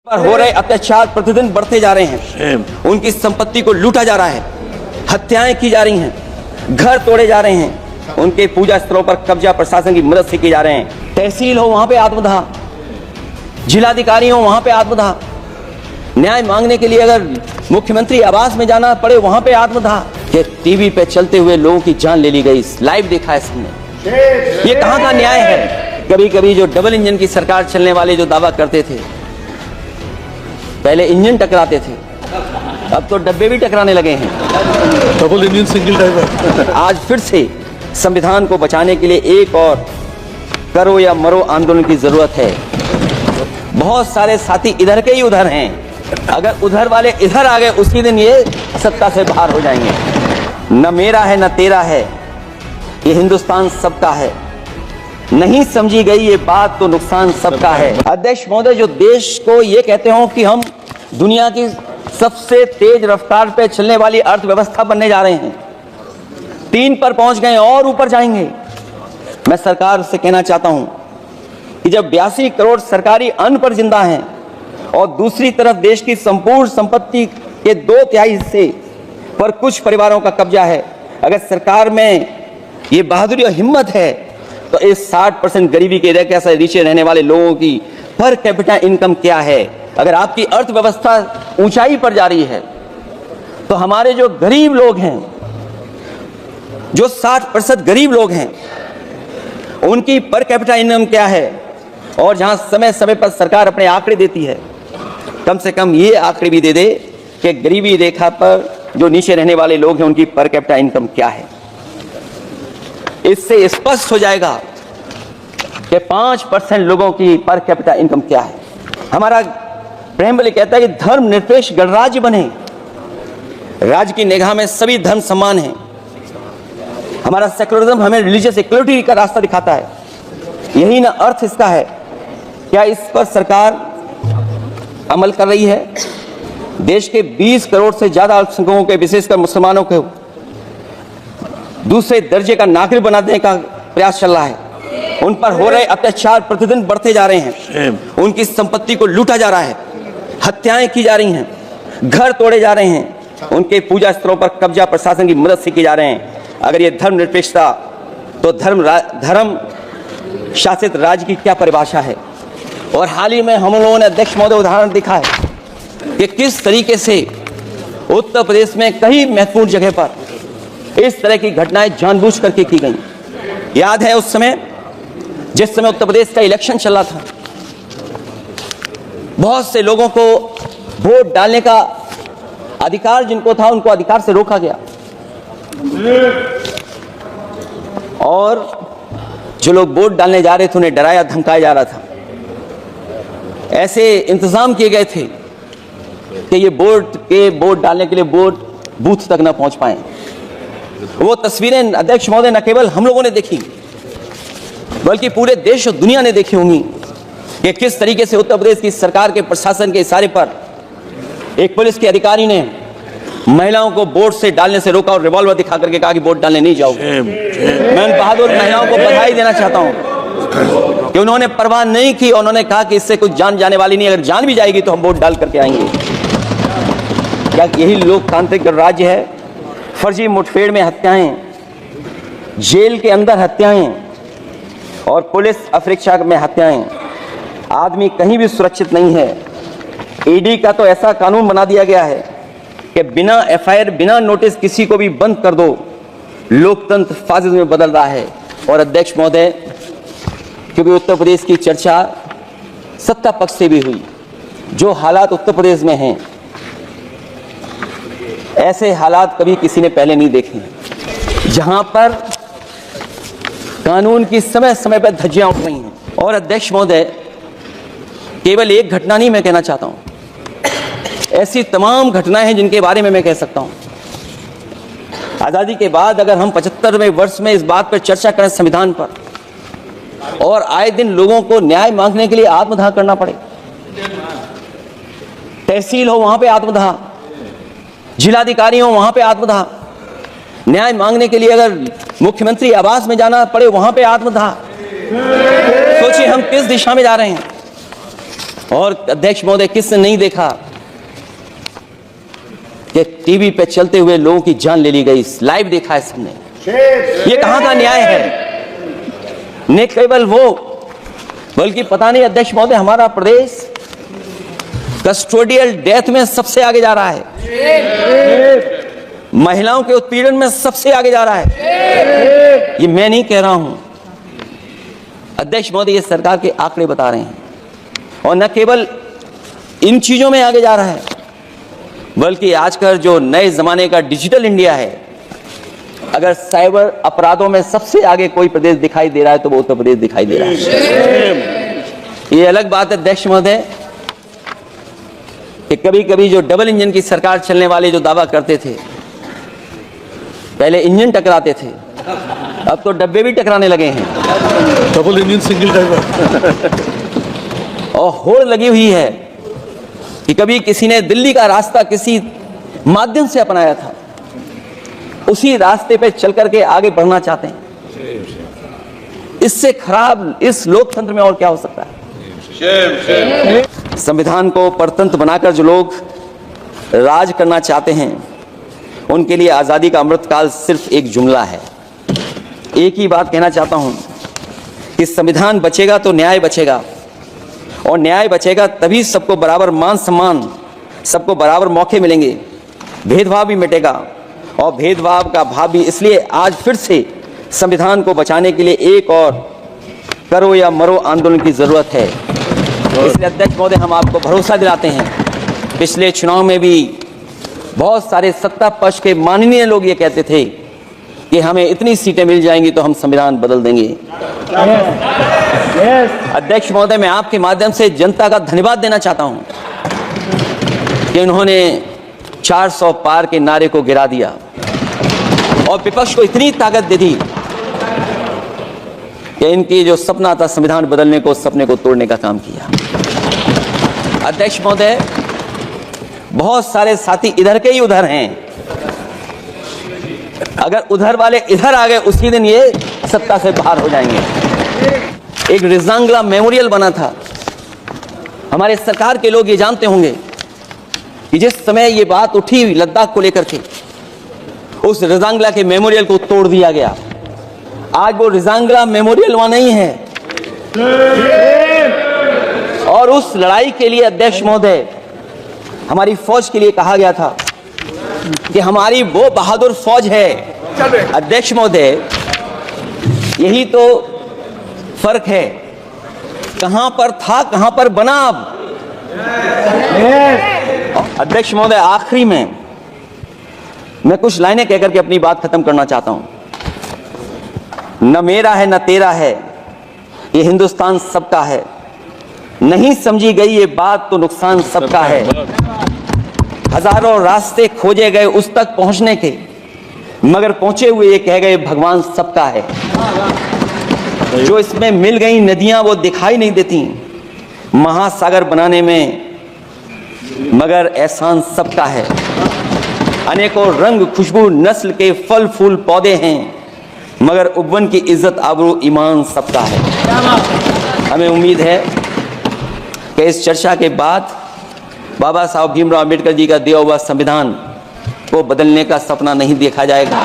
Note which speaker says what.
Speaker 1: पर हो रहे अत्याचार प्रतिदिन बढ़ते जा रहे हैं। उनकी संपत्ति को लूटा जा रहा है, हत्याएं की जा रही हैं, घर तोड़े जा रहे हैं, उनके पूजा स्थलों पर कब्जा प्रशासन की मदद से किए जा रहे हैं। तहसील हो वहां पे आत्मदाह, जिलाधिकारी हो वहां पे आत्मदाह, न्याय मांगने के लिए अगर मुख्यमंत्री आवास में जाना पड़े वहां पे आत्मदाह। ये टीवी पे चलते हुए लोगों की जान ले ली गई, लाइव देखा है सबने। ये कहां का न्याय है? कभी कभी जो डबल इंजन की सरकार चलने वाले जो दावा करते थे, पहले इंजन टकराते थे, अब तो डब्बे भी टकराने लगे हैं।
Speaker 2: Double engine single driver.
Speaker 1: आज फिर से संविधान को बचाने के लिए एक और करो या मरो आंदोलन की जरूरत है। बहुत सारे साथी इधर के ही उधर हैं, अगर उधर वाले इधर आ गए उसी दिन ये सत्ता से बाहर हो जाएंगे। न मेरा है न तेरा है, ये हिंदुस्तान सबका है। नहीं समझी गई ये बात तो नुकसान सबका है। अध्यक्ष महोदय, जो देश को ये कहते हो कि हम दुनिया की सबसे तेज रफ्तार पे चलने वाली अर्थव्यवस्था बनने जा रहे हैं, 3 पर पहुंच गए और ऊपर जाएंगे। मैं सरकार से कहना चाहता हूं कि जब 82 करोड़ सरकारी अन्न पर जिंदा हैं और दूसरी तरफ देश की संपूर्ण संपत्ति के 2/3 हिस्से पर कुछ परिवारों का कब्जा है, अगर सरकार में ये बहादुरी और हिम्मत है तो इस 60% गरीबी के रेखा से नीचे रहने वाले लोगों की पर कैपिटा इनकम क्या है? अगर आपकी अर्थव्यवस्था ऊंचाई पर जा रही है तो हमारे जो गरीब लोग हैं, जो 60% गरीब लोग हैं, उनकी पर कैपिटा इनकम क्या है? और जहां समय समय पर सरकार अपने आंकड़े देती है, कम से कम ये आंकड़े भी दे दे कि गरीबी रेखा पर जो नीचे रहने वाले लोग हैं उनकी पर कैपिटा इनकम क्या है। इससे स्पष्ट हो जाएगा कि 5% लोगों की पर कैपिटा इनकम क्या है। हमारा प्रेमबल कहता है कि धर्मनिरपेक्ष गणराज्य बने, राज्य की निगाह में सभी धर्म समान हैं। हमारा सेकुलरिज्म हमें रिलीजियस इक्वलिटी का रास्ता दिखाता है, यही ना अर्थ इसका है। क्या इस पर सरकार अमल कर रही है? देश के 20 करोड़ से ज्यादा अल्पसंख्यकों के, विशेषकर मुसलमानों को दूसरे दर्जे का नागरिक बना देने का प्रयास चल रहा है। उन पर हो रहे अत्याचार प्रतिदिन बढ़ते जा रहे हैं, उनकी संपत्ति को लूटा जा रहा है, हत्याएं की जा रही हैं, घर तोड़े जा रहे हैं, उनके पूजा स्थलों पर कब्जा प्रशासन की मदद से किए जा रहे हैं। अगर ये धर्मनिरपेक्षता तो धर्म शासित राज्य की क्या परिभाषा है? और हाल ही में हम लोगों ने अध्यक्ष महोदय उदाहरण दिखा है कि किस तरीके से उत्तर प्रदेश में कई महत्वपूर्ण जगह पर इस तरह की घटनाएं जानबूझ करके की गई। याद है उस समय, जिस समय उत्तर प्रदेश का इलेक्शन चल रहा था, बहुत से लोगों को वोट डालने का अधिकार जिनको था, उनको अधिकार से रोका गया, और जो लोग वोट डालने जा रहे थे उन्हें डराया धमकाया जा रहा था। ऐसे इंतजाम किए गए थे कि ये वोट डालने के लिए वोट बूथ तक न पहुंच पाए। वो तस्वीरें अध्यक्ष महोदय न केवल हम लोगों ने देखी, बल्कि पूरे देश और दुनिया ने देखी होंगी कि किस तरीके से उत्तर प्रदेश की सरकार के प्रशासन के इशारे पर एक पुलिस के अधिकारी ने महिलाओं को वोट से डालने से रोका और रिवॉल्वर दिखा करके कहा कि वोट डालने नहीं जाओगे। मैं उन बहादुर महिलाओं को बधाई देना चाहता हूं कि उन्होंने परवाह नहीं की। उन्होंने कहा कि इससे कुछ जान जाने वाली नहीं, अगर जान भी जाएगी तो हम वोट डाल करके आएंगे। क्या यही लोकतांत्रिक राज्य है? फर्जी मुठभेड़ में हत्याएं, जेल के अंदर हत्याएं और पुलिस अफरीक्षा में हत्याएं। आदमी कहीं भी सुरक्षित नहीं है। ईडी का तो ऐसा कानून बना दिया गया है कि बिना एफआईआर, बिना नोटिस किसी को भी बंद कर दो। लोकतंत्र फासिज्म में बदल रहा है। और अध्यक्ष महोदय, क्योंकि उत्तर प्रदेश की चर्चा सत्ता पक्ष से भी हुई, जो हालात उत्तर प्रदेश में हैं, ऐसे हालात कभी किसी ने पहले नहीं देखे, जहां पर कानून की समय समय पर धज्जियां उठ रही हैं। और अध्यक्ष महोदय, केवल एक घटना नहीं मैं कहना चाहता हूं, ऐसी तमाम घटनाएं हैं जिनके बारे में मैं कह सकता हूं। आजादी के बाद अगर हम 75वें वर्ष में इस बात पर चर्चा करें संविधान पर, और आए दिन लोगों को न्याय मांगने के लिए आत्मदाह करना पड़े, तहसील हो वहां पे आत्मदाह, जिलाधिकारी हो वहां पे आत्मदाह, न्याय मांगने के लिए अगर मुख्यमंत्री आवास में जाना पड़े वहां पे आत्मदाह, सोचिए हम किस दिशा में जा रहे हैं। और अध्यक्ष महोदय, किसने नहीं देखा कि टीवी पे चलते हुए लोगों की जान ले ली गई? लाइव देखा है सबने। ये कहां का न्याय है? न केवल वो, बल्कि पता नहीं अध्यक्ष महोदय, हमारा प्रदेश कस्टोडियल डेथ में सबसे आगे जा रहा है, महिलाओं के उत्पीड़न में सबसे आगे जा रहा है। ये मैं नहीं कह रहा हूं, अध्यक्ष महोदय, ये सरकार के आंकड़े बता रहे हैं। और न केवल इन चीजों में आगे जा रहा है, बल्कि आजकल जो नए जमाने का डिजिटल इंडिया है, अगर साइबर अपराधों में सबसे आगे कोई प्रदेश दिखाई दे रहा है तो वो उत्तर प्रदेश दिखाई दे रहा है। ये अलग बात है अध्यक्ष महोदय कि कभी कभी जो डबल इंजन की सरकार चलने वाले जो दावा करते थे, पहले इंजन टकराते थे, अब तो डब्बे भी टकराने लगे हैं।
Speaker 2: Double engine single driver.
Speaker 1: और होड़ लगी हुई है कि कभी किसी ने दिल्ली का रास्ता किसी माध्यम से अपनाया था, उसी रास्ते पे चल करके आगे बढ़ना चाहते हैं। इससे खराब इस लोकतंत्र में और क्या हो सकता है? संविधान को परतंत्र बनाकर जो लोग राज करना चाहते हैं, उनके लिए आजादी का अमृतकाल सिर्फ एक जुमला है। एक ही बात कहना चाहता हूं कि संविधान बचेगा तो न्याय बचेगा, और न्याय बचेगा तभी सबको बराबर मान सम्मान, सबको बराबर मौके मिलेंगे, भेदभाव भी मिटेगा। और भेदभाव का भाव भी इसलिए आज फिर से संविधान को बचाने के लिए एक और करो या मरो आंदोलन की जरूरत है। इसलिए अध्यक्ष महोदय, हम आपको भरोसा दिलाते हैं, पिछले चुनाव में भी बहुत सारे सत्ता पक्ष के माननीय लोग ये कहते थे कि हमें इतनी सीटें मिल जाएंगी तो हम संविधान बदल देंगे। अध्यक्ष महोदय, मैं आपके माध्यम से जनता का धन्यवाद देना चाहता हूं कि उन्होंने 400 पार के नारे को गिरा दिया और विपक्ष को इतनी ताकत दे दी कि इनकी जो सपना था संविधान बदलने को, सपने को तोड़ने का काम किया। अध्यक्ष महोदय, बहुत सारे साथी इधर के ही उधर हैं, अगर उधर वाले इधर आ गए उसी दिन ये सत्ता से बाहर हो जाएंगे। एक रिजांगला मेमोरियल बना था, हमारे सरकार के लोग ये जानते होंगे कि जिस समय ये बात उठी लद्दाख को लेकर के, उस रिजांगला के मेमोरियल को तोड़ दिया गया। आज वो रिजांगला मेमोरियल वहां नहीं है। और उस लड़ाई के लिए अध्यक्ष महोदय, हमारी फौज के लिए कहा गया था कि हमारी वो बहादुर फौज है। अध्यक्ष महोदय, यही तो फर्क है, कहां पर था कहां पर बना अब। अध्यक्ष महोदय, आखिरी में मैं कुछ लाइनें कहकर के अपनी बात खत्म करना चाहता हूं। न मेरा है न तेरा है, ये हिंदुस्तान सबका है, नहीं समझी गई ये बात तो नुकसान सबका है। हजारों रास्ते खोजे गए उस तक पहुंचने के, मगर पहुंचे हुए ये कह गए भगवान सबका है। जो इसमें मिल गई नदियां वो दिखाई नहीं देती महासागर बनाने में, मगर एहसान सबका है। अनेकों रंग खुशबू नस्ल के फल फूल पौधे हैं, मगर उपवन की इज्जत आबरू ईमान सबका है। हमें उम्मीद है कि इस चर्चा के बाद बाबा साहब भीमराव अम्बेडकर जी का दिया हुआ संविधान को बदलने का सपना नहीं देखा जाएगा,